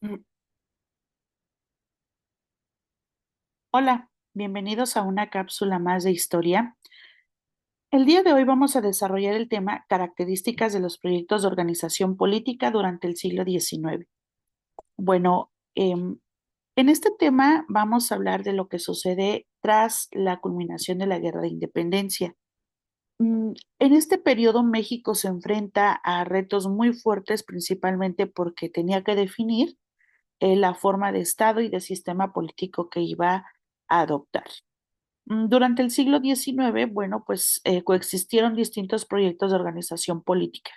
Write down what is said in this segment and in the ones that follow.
Mm, Hola, bienvenidos a una cápsula más de historia. El día de hoy vamos a desarrollar el tema características de los proyectos de organización política durante el siglo XIX. Bueno, en este tema vamos a hablar de lo que sucede tras la culminación de la Guerra de Independencia. En este periodo México se enfrenta a retos muy fuertes, principalmente porque tenía que definir la forma de Estado y de sistema político que iba a adoptar. Durante el siglo XIX, bueno, pues coexistieron distintos proyectos de organización política.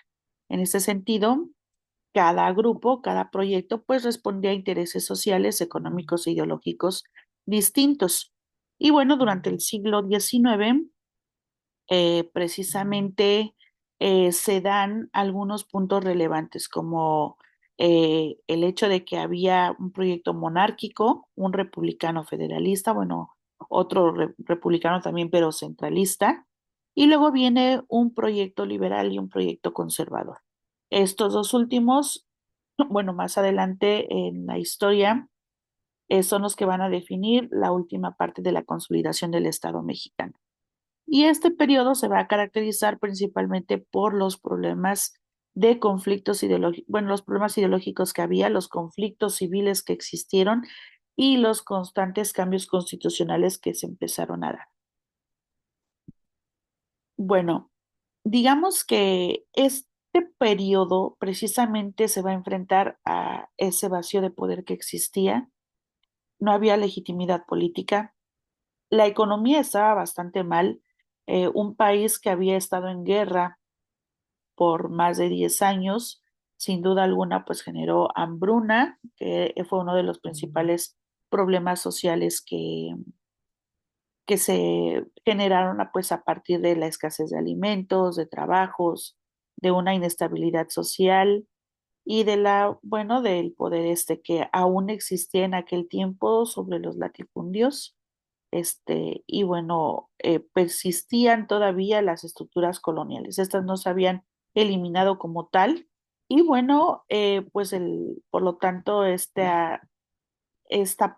En ese sentido, cada grupo, cada proyecto, pues respondía a intereses sociales, económicos e ideológicos distintos. Y bueno, durante el siglo XIX, precisamente se dan algunos puntos relevantes, como el hecho de que había un proyecto monárquico, un republicano federalista, bueno, otro republicano también, pero centralista, y luego viene un proyecto liberal y un proyecto conservador. Estos dos últimos, bueno, más adelante en la historia, son los que van a definir la última parte de la consolidación del Estado mexicano. Y este periodo se va a caracterizar principalmente por los problemas de conflictos ideológicos, bueno, los problemas ideológicos que había, los conflictos civiles que existieron y los constantes cambios constitucionales que se empezaron a dar. Bueno, digamos que este periodo precisamente se va a enfrentar a ese vacío de poder que existía, no había legitimidad política, la economía estaba bastante mal, un país que había estado en guerra por más de 10 años. Sin duda alguna, pues generó hambruna, que fue uno de los principales problemas sociales que se generaron pues a partir de la escasez de alimentos, de trabajos, de una inestabilidad social y de bueno, del poder que aún existía en aquel tiempo sobre los latifundios. Y bueno, persistían todavía las estructuras coloniales. Estas no se habían eliminado como tal. Y bueno, pues por lo tanto, esta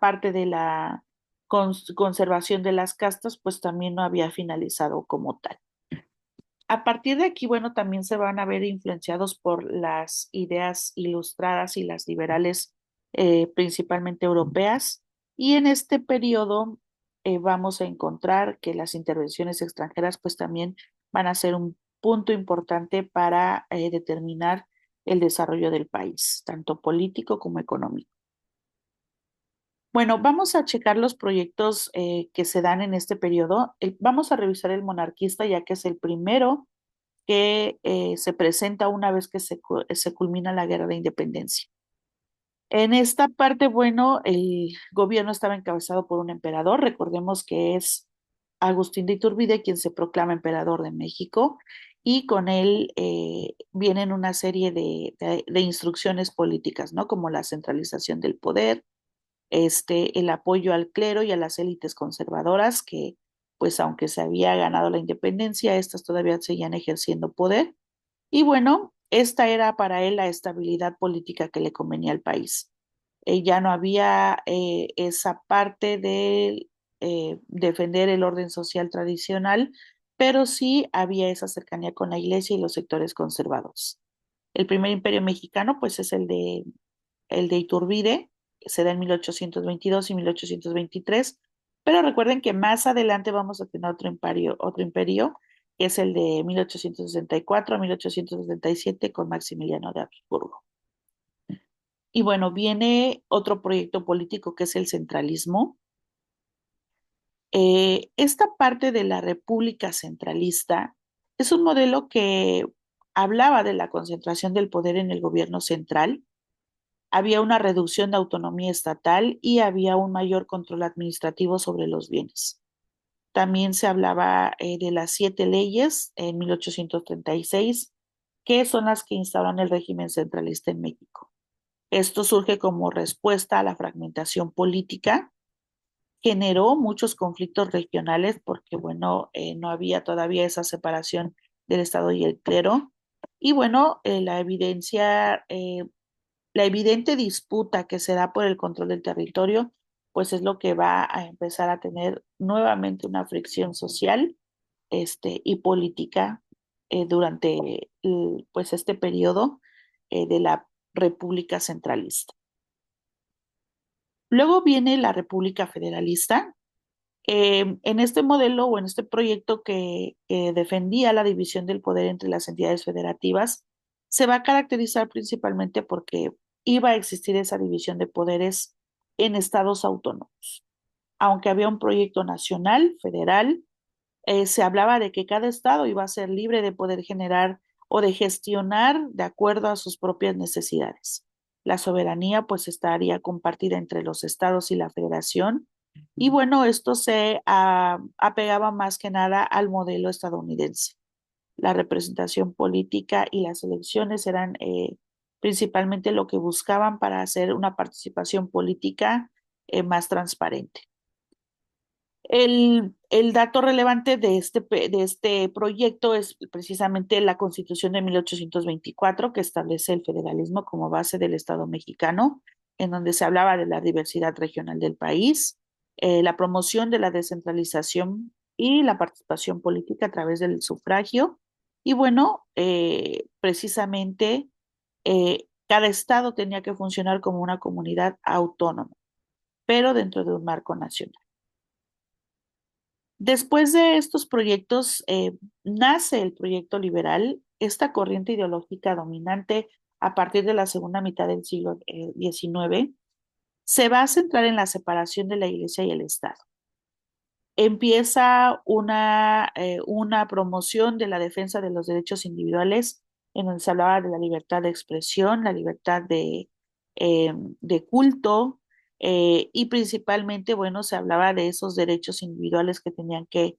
parte de la conservación de las castas, pues también no había finalizado como tal. A partir de aquí, bueno, también se van a ver influenciados por las ideas ilustradas y las liberales, principalmente europeas. Y en este periodo vamos a encontrar que las intervenciones extranjeras, pues también van a ser un punto importante para determinar el desarrollo del país, tanto político como económico. Bueno, vamos a checar los proyectos que se dan en este periodo. Vamos a revisar el monarquista, ya que es el primero que se presenta una vez que se culmina la guerra de independencia. En esta parte, bueno, el gobierno estaba encabezado por un emperador, recordemos que es Agustín de Iturbide quien se proclama emperador de México y con él vienen una serie de instrucciones políticas, ¿no? Como la centralización del poder, el apoyo al clero y a las élites conservadoras que, pues aunque se había ganado la independencia, estas todavía seguían ejerciendo poder. Y bueno, esta era para él la estabilidad política que le convenía al país. Ya no había esa parte de defender el orden social tradicional, pero sí había esa cercanía con la iglesia y los sectores conservados. El primer imperio mexicano, pues es el de Iturbide, se da en 1822 y 1823, pero recuerden que más adelante vamos a tener otro imperio, que es el de 1864 a 1877 con Maximiliano de Habsburgo. Y bueno, viene otro proyecto político que es el centralismo. Esta parte de la República Centralista es un modelo que hablaba de la concentración del poder en el gobierno central. Había una reducción de autonomía estatal y había un mayor control administrativo sobre los bienes. También se hablaba de las 7 leyes en 1836, que son las que instauran el régimen centralista en México. Esto surge como respuesta a la fragmentación política, generó muchos conflictos regionales porque, bueno, no había todavía esa separación del Estado y el clero. Y bueno, la evidencia la evidente disputa que se da por el control del territorio, pues es lo que va a empezar a tener nuevamente una fricción social y política durante pues este periodo de la República Centralista. Luego viene la República Federalista. En este modelo o en este proyecto que defendía la división del poder entre las entidades federativas, se va a caracterizar principalmente porque iba a existir esa división de poderes en estados autónomos. Aunque había un proyecto nacional, federal, se hablaba de que cada estado iba a ser libre de poder generar o de gestionar de acuerdo a sus propias necesidades. La soberanía pues estaría compartida entre los estados y la federación. Y bueno, esto se apegaba más que nada al modelo estadounidense. La representación política y las elecciones eran principalmente lo que buscaban para hacer una participación política más transparente. El dato relevante de este proyecto es precisamente la Constitución de 1824, que establece el federalismo como base del Estado mexicano, en donde se hablaba de la diversidad regional del país, la promoción de la descentralización y la participación política a través del sufragio. Y bueno, precisamente cada estado tenía que funcionar como una comunidad autónoma, pero dentro de un marco nacional. Después de estos proyectos, nace el proyecto liberal, esta corriente ideológica dominante a partir de la segunda mitad del siglo XIX, se va a centrar en la separación de la Iglesia y el Estado. Empieza una promoción de la defensa de los derechos individuales, en donde se hablaba de la libertad de expresión, la libertad de culto, y principalmente, bueno, se hablaba de esos derechos individuales que tenían que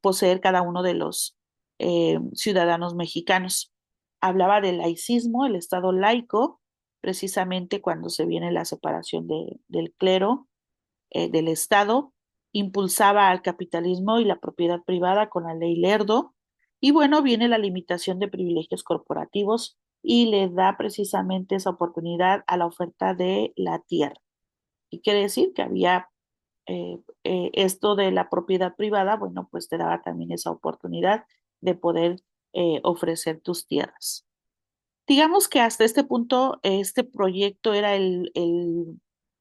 poseer cada uno de los ciudadanos mexicanos. Hablaba del laicismo, el Estado laico, precisamente cuando se viene la separación del clero del Estado, impulsaba al capitalismo y la propiedad privada con la ley Lerdo, y bueno, viene la limitación de privilegios corporativos y le da precisamente esa oportunidad a la oferta de la tierra. Y quiere decir que había esto de la propiedad privada, bueno, pues te daba también esa oportunidad de poder ofrecer tus tierras. Digamos que hasta este punto, este proyecto era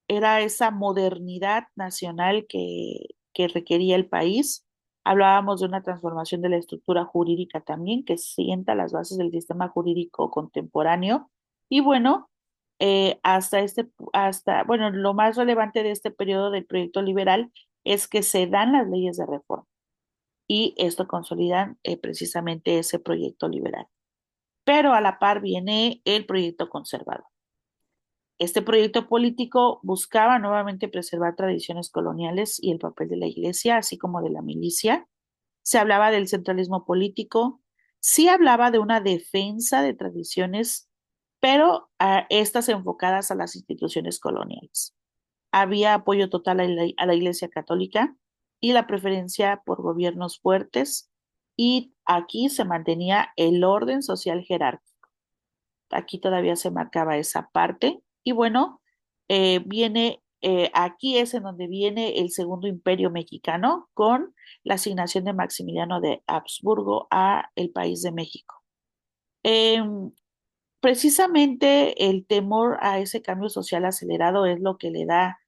era esa modernidad nacional que requería el país. Hablábamos de una transformación de la estructura jurídica también, que sienta las bases del sistema jurídico contemporáneo. Y bueno, bueno, lo más relevante de este periodo del proyecto liberal es que se dan las leyes de reforma y esto consolida precisamente ese proyecto liberal. Pero a la par viene el proyecto conservador. Este proyecto político buscaba nuevamente preservar tradiciones coloniales y el papel de la iglesia, así como de la milicia. Se hablaba del centralismo político, sí hablaba de una defensa de tradiciones, pero estas enfocadas a las instituciones coloniales. Había apoyo total a la Iglesia Católica y la preferencia por gobiernos fuertes, y aquí se mantenía el orden social jerárquico. Aquí todavía se marcaba esa parte. Y bueno, aquí es en donde viene el Segundo Imperio Mexicano con la asignación de Maximiliano de Habsburgo a el país de México. Eh, Precisamente el temor a ese cambio social acelerado es lo que le da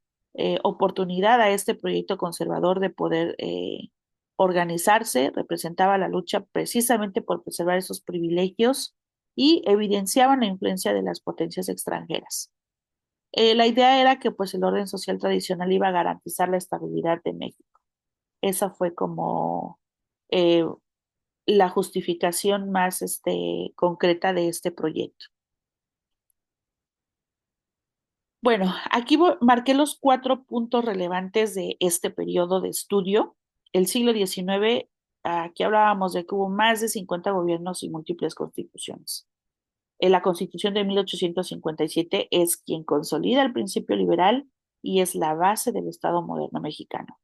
oportunidad a este proyecto conservador de poder organizarse, representaba la lucha precisamente por preservar esos privilegios y evidenciaban la influencia de las potencias extranjeras. La idea era que pues el orden social tradicional iba a garantizar la estabilidad de México. Esa fue como eh, la justificación más concreta de este proyecto. Bueno, aquí marqué los 4 puntos relevantes de este periodo de estudio. El siglo XIX, aquí hablábamos de que hubo más de 50 gobiernos y múltiples constituciones. La Constitución de 1857 es quien consolida el principio liberal y es la base del Estado moderno mexicano.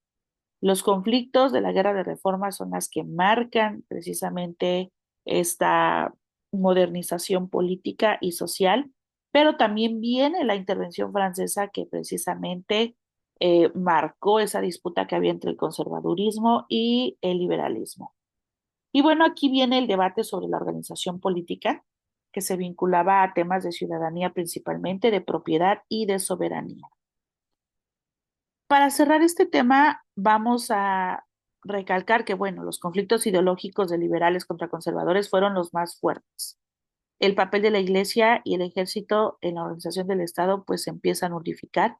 Los conflictos de la Guerra de Reforma son las que marcan precisamente esta modernización política y social, Pero también viene la intervención francesa que precisamente marcó esa disputa que había entre el conservadurismo y el liberalismo. Y bueno, aquí viene el debate sobre la organización política, que se vinculaba a temas de ciudadanía principalmente, de propiedad y de soberanía. Para cerrar este tema, vamos a recalcar que, bueno, los conflictos ideológicos de liberales contra conservadores fueron los más fuertes. El papel de la Iglesia y el ejército en la organización del Estado pues se empiezan a unificar.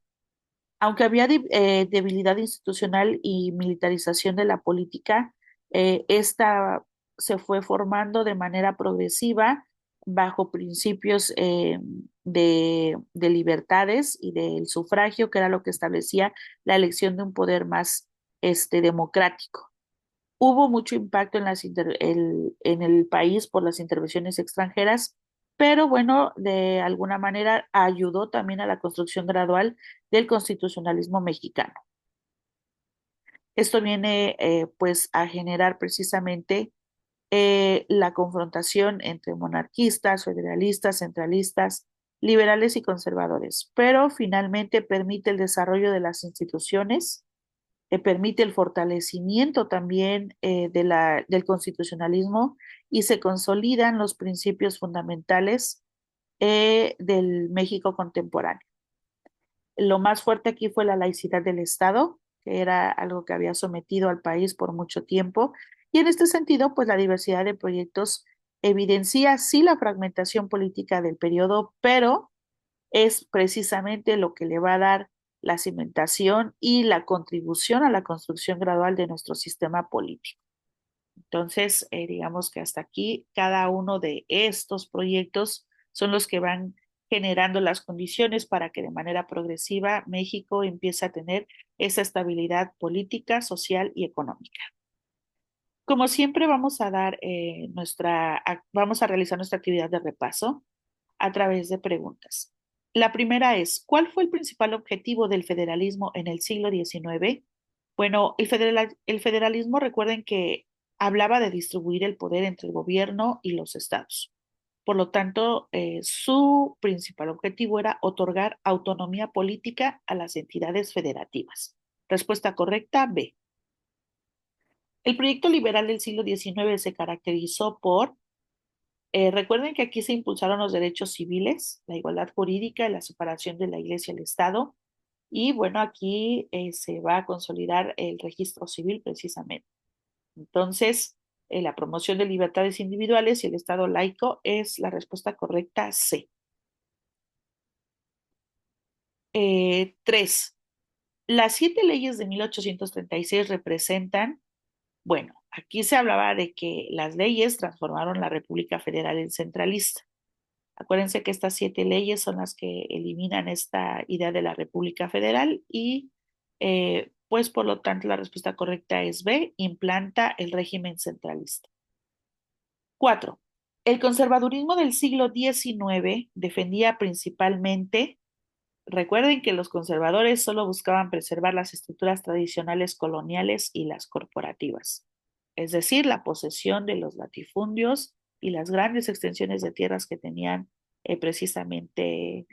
Aunque había debilidad institucional y militarización de la política, esta se fue formando de manera progresiva bajo principios de libertades y del sufragio, que era lo que establecía la elección de un poder más democrático. Hubo mucho impacto en el país por las intervenciones extranjeras, pero bueno, de alguna manera ayudó también a la construcción gradual del constitucionalismo mexicano. Esto viene pues a generar precisamente la confrontación entre monarquistas, federalistas, centralistas, liberales y conservadores, pero finalmente permite el desarrollo de las instituciones, permite el fortalecimiento también del constitucionalismo y se consolidan los principios fundamentales del México contemporáneo. Lo más fuerte aquí fue la laicidad del Estado, que era algo que había sometido al país por mucho tiempo, y en este sentido, pues la diversidad de proyectos evidencia sí la fragmentación política del periodo, pero es precisamente lo que le va a dar la cimentación y la contribución a la construcción gradual de nuestro sistema político. Entonces, digamos que hasta aquí cada uno de estos proyectos son los que van generando las condiciones para que de manera progresiva México empiece a tener esa estabilidad política, social y económica. Como siempre, vamos a realizar nuestra actividad de repaso a través de preguntas. La primera es, ¿cuál fue el principal objetivo del federalismo en el siglo XIX? Bueno, el federalismo, recuerden que hablaba de distribuir el poder entre el gobierno y los estados. Por lo tanto, su principal objetivo era otorgar autonomía política a las entidades federativas. Respuesta correcta, B. El proyecto liberal del siglo XIX se caracterizó por recuerden que aquí se impulsaron los derechos civiles, la igualdad jurídica, la separación de la Iglesia y el Estado. Y bueno, aquí se va a consolidar el registro civil precisamente. Entonces, la promoción de libertades individuales y el Estado laico es la respuesta correcta C. 3. Las 7 leyes de 1836 representan, bueno, aquí se hablaba de que las leyes transformaron la República Federal en centralista. Acuérdense que estas 7 leyes son las que eliminan esta idea de la República Federal y pues por lo tanto la respuesta correcta es B, implanta el régimen centralista. 4. El conservadurismo del siglo XIX defendía principalmente, recuerden que los conservadores solo buscaban preservar las estructuras tradicionales coloniales y las corporativas, es decir, la posesión de los latifundios y las grandes extensiones de tierras que tenían precisamente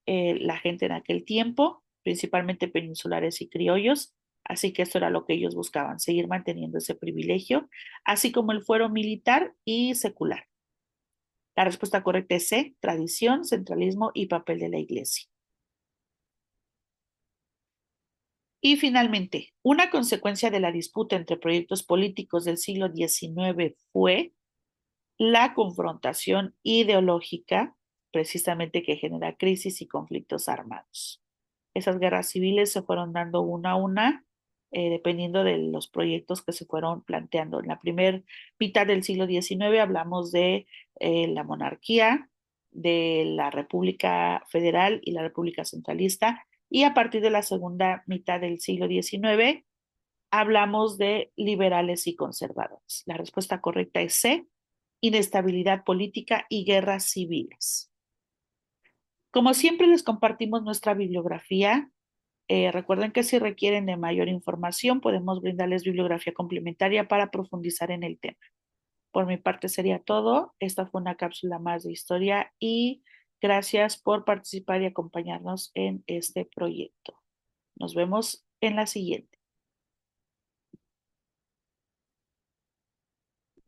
la gente en aquel tiempo, principalmente peninsulares y criollos. Así que esto era lo que ellos buscaban, seguir manteniendo ese privilegio, así como el fuero militar y secular. La respuesta correcta es C, tradición, centralismo y papel de la iglesia. Y finalmente, una consecuencia de la disputa entre proyectos políticos del siglo XIX fue la confrontación ideológica, precisamente que genera crisis y conflictos armados. Esas guerras civiles se fueron dando una a una, dependiendo de los proyectos que se fueron planteando. En la primera mitad del siglo XIX hablamos de la monarquía, de la República Federal y la República Centralista, y a partir de la segunda mitad del siglo XIX hablamos de liberales y conservadores. La respuesta correcta es C, inestabilidad política y guerras civiles. Como siempre les compartimos nuestra bibliografía. Recuerden que si requieren de mayor información, podemos brindarles bibliografía complementaria para profundizar en el tema. Por mi parte sería todo. Esta fue una cápsula más de historia y Gracias por participar y acompañarnos en este proyecto. Nos vemos en la siguiente.